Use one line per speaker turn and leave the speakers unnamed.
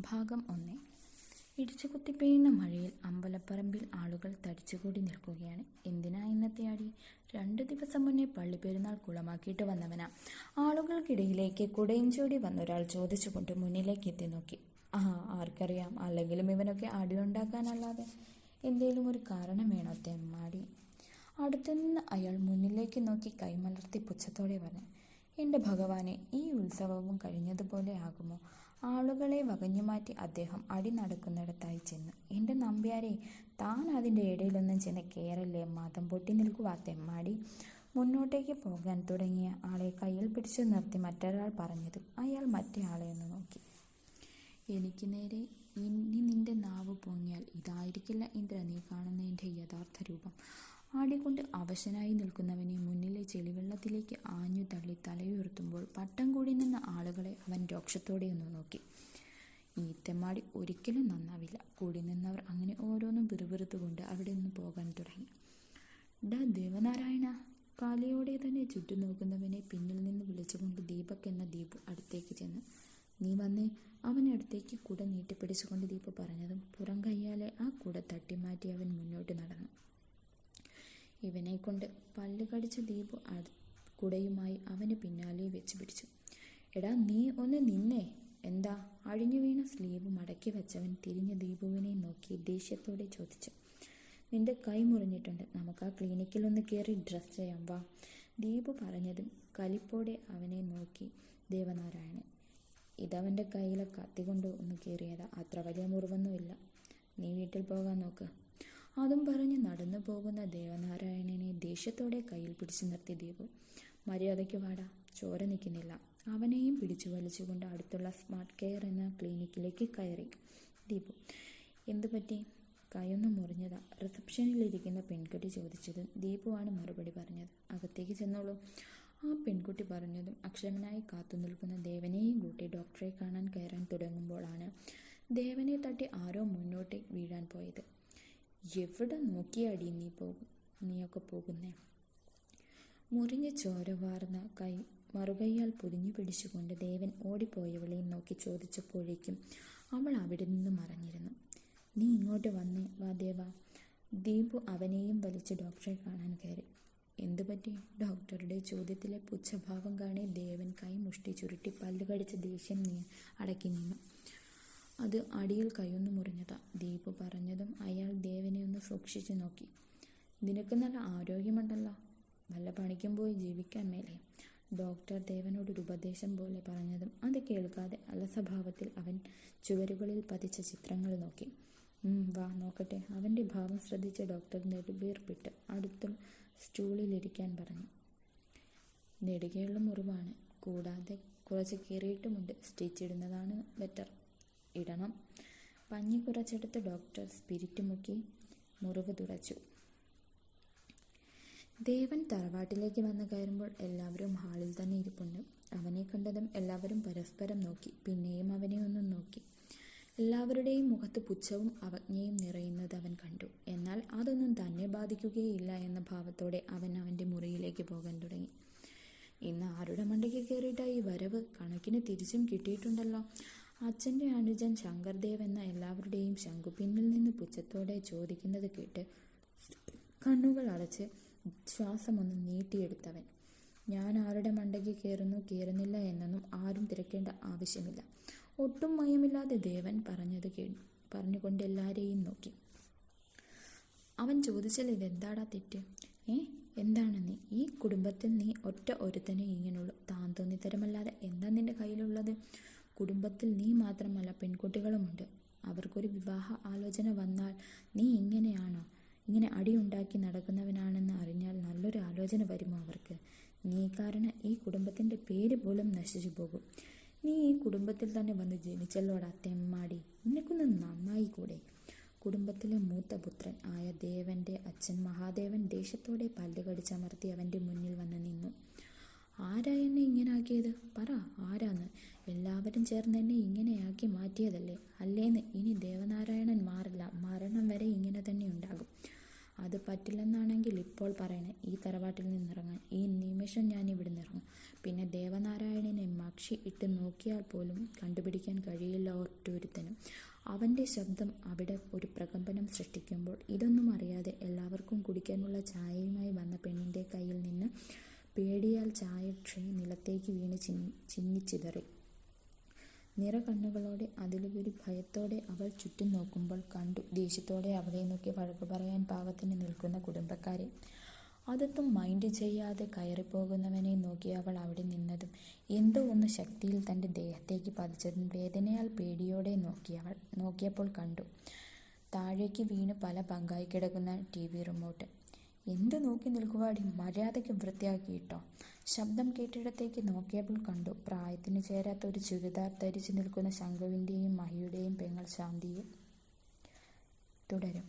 ഭാഗം 1. ഇടിച്ചുകുത്തി പെയ്യുന്ന മഴയിൽ അമ്പലപ്പറമ്പിൽ ആളുകൾ തടിച്ചുകൂടി നിൽക്കുകയാണ്. എന്തിനാ ഇന്നത്തെ അടി? 2 ദിവസം മുന്നേ പള്ളിപ്പെരുന്നാൾ കുളമാക്കിയിട്ട് വന്നവനാ. ആളുകൾക്കിടയിലേക്ക് കുടയും ചൂടി വന്നൊരാൾ ചോദിച്ചുകൊണ്ട് മുന്നിലേക്ക് എത്തി നോക്കി. ആർക്കറിയാം, അല്ലെങ്കിലും ഇവനൊക്കെ അടിയുണ്ടാക്കാനല്ലാതെ എന്തേലും ഒരു കാരണം വേണോ തെമ്മാടി? അടുത്തുനിന്ന് അയാൾ മുന്നിലേക്ക് നോക്കി കൈമലർത്തി പുച്ഛത്തോടെ പറഞ്ഞു, എൻ്റെ ഭഗവാനെ, ഈ ഉത്സവവും കഴിഞ്ഞതുപോലെ ആകുമോ? ആളുകളെ വകഞ്ഞുമാറ്റി അദ്ദേഹം അടി നടക്കുന്നിടത്തായി ചെന്നു. എൻ്റെ നമ്പ്യാരെ, താൻ അതിൻ്റെ ഇടയിലൊന്നും ചെന്ന് കയറല്ലേ, മതം പൊട്ടി നിൽക്കുവാ തെമ്മാടി. മുന്നോട്ടേക്ക് പോകാൻ തുടങ്ങിയ ആളെ കയ്യിൽ പിടിച്ചു നിർത്തി മറ്റൊരാൾ പറഞ്ഞതും അയാൾ മറ്റേ ആളെ ഒന്ന് നോക്കി. എനിക്ക് നേരെ ഇനി നിന്റെ നാവ് പൊങ്ങിയാൽ ഇതായിരിക്കില്ല ഇന്ദ്ര നീ കാണുന്ന എൻ്റെ യഥാർത്ഥ രൂപം. ആടികൊണ്ട് അവശനായി നിൽക്കുന്നവനെ മുന്നിലെ ചെളിവെള്ളത്തിലേക്ക് ആഞ്ഞു തള്ളി തലയുയർത്തുമ്പോൾ പട്ടം കൂടി നിന്ന ആളുകളെ അവൻ രോക്ഷത്തോടെ ഒന്ന് നോക്കി. ഈ തെമ്മാടി ഒരിക്കലും നന്നാവില്ല. കൂടി നിന്നവർ അങ്ങനെ ഓരോന്നും പിറുപിറുത്തുകൊണ്ട് അവിടെ നിന്ന് പോകാൻ തുടങ്ങി. ഡാ ദേവനാരായണ! കാലിയോടെ തന്നെ ചുറ്റും നോക്കുന്നവനെ പിന്നിൽ നിന്ന് വിളിച്ചുകൊണ്ട് ദീപക് എന്ന ദീപു അടുത്തേക്ക് ചെന്നു. നീ വന്നേ. അവനടുത്തേക്ക് കുട നീട്ടിപ്പിടിച്ചുകൊണ്ട് ദീപു പറഞ്ഞതും പുറം കയ്യാലെ ആ കുട തട്ടിമാറ്റി അവൻ മുന്നോട്ട് നടന്നു. ഇവനെ കൊണ്ട് പല്ല് കടിച്ച ദീപു കുടയുമായി അവന് പിന്നാലെ വെച്ച് പിടിച്ചു. എടാ നീ ഒന്ന് നിന്നേ. എന്താ? അഴിഞ്ഞു വീണ സ്ലീവ് മടക്കി വെച്ചവൻ തിരിഞ്ഞ ദീപുവിനെ നോക്കി ദേഷ്യത്തോടെ ചോദിച്ചു. നിന്റെ കൈ മുറിഞ്ഞിട്ടുണ്ട്, നമുക്ക് ആ ക്ലിനിക്കിൽ ഒന്ന് കയറി ഡ്രസ് ചെയ്യാം വാ. ദീപു പറഞ്ഞതും കലിപ്പോടെ അവനെ നോക്കി ദേവനാരായണൻ. ഇതവൻ്റെ കയ്യിലെ കത്തി കൊണ്ട് ഒന്ന് കയറിയതാ, അത്ര വലിയ മുറിവൊന്നുമില്ല. നീ വീട്ടിൽ പോകാൻ നോക്ക്. അതും പറഞ്ഞ് നടന്നു പോകുന്ന ദേവനാരായണനെ ദേഷ്യത്തോടെ കയ്യിൽ പിടിച്ചു നിർത്തി ദീപു. മര്യാദയ്ക്ക് വാടാ, ചോര നിൽക്കുന്നില്ല. അവനെയും പിടിച്ചു വലിച്ചുകൊണ്ട് അടുത്തുള്ള സ്മാർട്ട് കെയർ എന്ന ക്ലിനിക്കിലേക്ക് കയറി ദീപു. എന്തു പറ്റി? കൈയൊന്നും മുറിഞ്ഞതാ, റിസപ്ഷനിലിരിക്കുന്ന പെൺകുട്ടി ചോദിച്ചതും ദീപുവാണ് മറുപടി പറഞ്ഞത്. അകത്തേക്ക് ചെന്നോളൂ. ആ പെൺകുട്ടി പറഞ്ഞതും അക്ഷമനായി കാത്തു നിൽക്കുന്ന ദേവനെയും കൂട്ടി ഡോക്ടറെ കാണാൻ കയറാൻ തുടങ്ങുമ്പോഴാണ് ദേവനെ തട്ടി ആരോ മുന്നോട്ട് വീഴാൻ പോയത്. എവിടെ നോക്കിയാടി നീയൊക്കെ പോകുന്നേ? മുറിഞ്ഞ ചോര വാർന്ന കൈ മറുകൈയാൽ പൊതിഞ്ഞു പിടിച്ചുകൊണ്ട് ദേവൻ ഓടിപ്പോയവളെ നോക്കി ചോദിച്ചപ്പോഴേക്കും അവൾ അവിടെ നിന്ന് മറഞ്ഞിരുന്നു. നീ ഇങ്ങോട്ട് വന്നേ വാ ദേവാ. ദീപു അവനെയും വലിച്ച് ഡോക്ടറെ കാണാൻ കയറി. എന്തുപറ്റി? ഡോക്ടറുടെ ചോദ്യത്തിലെ പുച്ഛഭാവം കാണി ദേവൻ കൈ മുഷ്ടി ചുരുട്ടി പല്ല് കടിച്ച ദേഷ്യം അടക്കി നിന്നു. അത് അടിയിൽ കൈയൊന്നു മുറിഞ്ഞതാ. ദീപു പറഞ്ഞതും അയാൾ ദേവനെ ഒന്ന് സൂക്ഷിച്ചു നോക്കി. നിനക്ക് നല്ല ആരോഗ്യമുണ്ടല്ലോ, വല്ല പണിക്കും പോയി ജീവിക്കാൻ മേലെ? ഡോക്ടർ ദേവനോടൊരു ഉപദേശം പോലെ പറഞ്ഞതും അത് കേൾക്കാതെ അലസഭാവത്തിൽ അവൻ ചുവരുകളിൽ പതിച്ച ചിത്രങ്ങൾ നോക്കി. വാ നോക്കട്ടെ. അവൻ്റെ ഭാവം ശ്രദ്ധിച്ച ഡോക്ടർ നെടുവീർപ്പിട്ട് അടുത്തുള്ള സ്റ്റൂളിലിരിക്കാൻ പറഞ്ഞു. നെടുകയുള്ള മുറിവാണ്, കൂടാതെ കുറച്ച് കീറിയിട്ടുമുണ്ട്. സ്റ്റിച്ച് ഇടുന്നതാണ് ബെറ്റർ. ഇടണം. പഞ്ഞി കുറച്ചെടുത്ത് ഡോക്ടർ സ്പിരിറ്റ് മുക്കി മുറിവ് തുടച്ചു. ദേവൻ തറവാട്ടിലേക്ക് വന്നു കയറുമ്പോൾ എല്ലാവരും ഹാളിൽ തന്നെ ഇരിപ്പുണ്ട്. അവനെ കണ്ടതും എല്ലാവരും പരസ്പരം നോക്കി. പിന്നെയും അവനെ ഒന്നും നോക്കി. എല്ലാവരുടെയും മുഖത്ത് പുച്ഛവും അവജ്ഞയും നിറയുന്നത് അവൻ കണ്ടു. എന്നാൽ അതൊന്നും തന്നെ ബാധിക്കുകയില്ല എന്ന ഭാവത്തോടെ അവൻ അവൻ്റെ മുറിയിലേക്ക് പോകാൻ തുടങ്ങി. ഇന്ന് ആരുടെ മണ്ടയ്ക്ക് കയറിയിട്ടായി വരവ്? കണക്കിന് തിരിച്ചും കിട്ടിയിട്ടുണ്ടല്ലോ. അച്ഛൻ്റെ അനുജൻ ശങ്കർദേവ് എന്ന എല്ലാവരുടെയും ശങ്കു പിന്നിൽ നിന്ന് പുച്ഛത്തോടെ ചോദിക്കുന്നത് കേട്ട് കണ്ണുകൾ അടച്ച് ശ്വാസമൊന്ന് നീട്ടിയെടുത്തവൻ. ഞാൻ ആരുടെ മണ്ടയ്ക്ക് കയറുന്നില്ല എന്നൊന്നും ആരും തിരക്കേണ്ട ആവശ്യമില്ല. ഒട്ടും മയമില്ലാതെ ദേവൻ പറഞ്ഞുകൊണ്ട് എല്ലാവരെയും നോക്കി. അവൻ ചോദിച്ചാൽ ഇതെന്താടാ തെറ്റ്? എന്താണ് നീ? ഈ കുടുംബത്തിൽ നീ ഒറ്റ ഒരുത്തനെ ഇങ്ങനെയുള്ളൂ. താൻ തോന്നിത്തരമല്ലാതെ എന്താ നിന്റെ കയ്യിലുള്ളത്? കുടുംബത്തിൽ നീ മാത്രമല്ല, പെൺകുട്ടികളുമുണ്ട്. അവർക്കൊരു വിവാഹ ആലോചന വന്നാൽ നീ ഇങ്ങനെയാണോ? ഇങ്ങനെ അടിയുണ്ടാക്കി നടക്കുന്നവനാണെന്ന് അറിഞ്ഞാൽ നല്ലൊരു ആലോചന വരുമോ അവർക്ക്? നീ കാരണം ഈ കുടുംബത്തിൻ്റെ പേര് പോലും നശിച്ചു പോകും. നീ ഈ കുടുംബത്തിൽ തന്നെ വന്ന് ജനിച്ചല്ലോടാ തെമ്മാടി. നിനക്കൊന്ന് നന്നായി കൂടെ? കുടുംബത്തിലെ മൂത്ത പുത്രൻ ആയ ദേവൻ്റെ അച്ഛൻ മഹാദേവൻ ദേഷ്യത്തോടെ പല്ല് കടിച്ചമർത്തി അവൻ്റെ മുന്നിൽ വന്ന് നിന്നു. ആരാ എന്നെ ഇങ്ങനാക്കിയത്? പറ, ആരാന്ന്? എല്ലാവരും ചേർന്ന് എന്നെ ഇങ്ങനെയാക്കി മാറ്റിയതല്ലേ? അല്ലേന്ന്? ഇനി ദേവനാരായണൻ മാറില്ല, മരണം വരെ ഇങ്ങനെ തന്നെ ഉണ്ടാകും. അത് പറ്റില്ലെന്നാണെങ്കിൽ ഇപ്പോൾ പറയണേ, ഈ തറവാട്ടിൽ നിന്നിറങ്ങാൻ. ഈ നിമിഷം ഞാൻ ഇവിടുന്ന് ഇറങ്ങും. പിന്നെ ദേവനാരായണനെ മക്ഷി ഇട്ട് നോക്കിയാൽ പോലും കണ്ടുപിടിക്കാൻ കഴിയില്ല ഒറ്റൊരുത്തനും. അവൻ്റെ ശബ്ദം അവിടെ ഒരു പ്രകമ്പനം സൃഷ്ടിക്കുമ്പോൾ ഇതൊന്നും അറിയാതെ എല്ലാവർക്കും കുടിക്കാനുള്ള ചായയുമായി വന്ന പെണ്ണിൻ്റെ കയ്യിൽ നിന്ന് പേടിയാൽ ചായ ട്രേ നിലത്തേക്ക് വീണ് ചിന്നിച്ചിതറി. നിറകണ്ണുകളോടെ, അതിലുപരി ഭയത്തോടെ അവൾ ചുറ്റും നോക്കുമ്പോൾ കണ്ടു ദേഷ്യത്തോടെ അവളെ നോക്കി വഴക്കു പറയാൻ പാകത്തിന് നിൽക്കുന്ന കുടുംബക്കാരെ. അതൊന്നും മൈൻഡ് ചെയ്യാതെ കയറിപ്പോകുന്നവനെ നോക്കി അവൾ അവിടെ നിന്നതും എന്തോ ഒന്ന് ശക്തിയിൽ തൻ്റെ ദേഹത്തേക്ക് പതിച്ചതും വേദനയാൽ പേടിയോടെ നോക്കിയപ്പോൾ കണ്ടു താഴേക്ക് വീണ് പല പങ്കായി കിടക്കുന്ന TV റിമോട്ട്. എന്ത് നോക്കി നിൽക്കുവാടി, മര്യാദയ്ക്ക് വൃത്തിയാക്കിയിട്ടോ? ശബ്ദം കേട്ടിടത്തേക്ക് നോക്കിയപ്പോൾ കണ്ടു പ്രായത്തിന് ചേരാത്ത ഒരു ചുരിദാർ ധരിച്ചു നിൽക്കുന്ന ശംഖുവിൻ്റെയും മഹിയുടെയും പെങ്ങൾ ശാന്തിയെ. തുടരും.